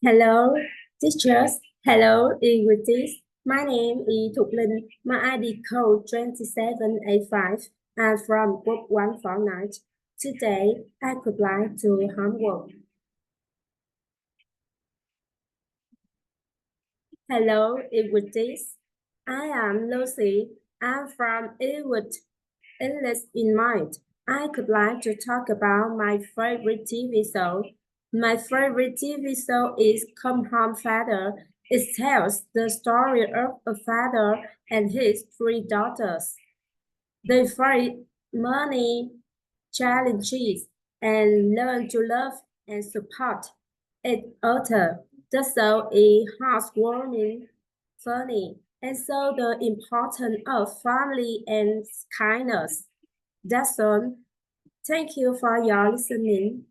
Hello, teachers. Hello, English. My name is Thục Linh. My ID code 2785. I'm from Group 149. Today, I could like to homework. Hello, English. I am Lucy. I'm from Ewood. English in mind. I could like to talk about my favorite TV show. My favorite TV show is Come Home Father. It tells the story of a father and his three daughters. They fight money challenges and learn to love and support each other. The show is heartwarming, funny, and so the importance of family and kindness. That's all. Thank you for your listening.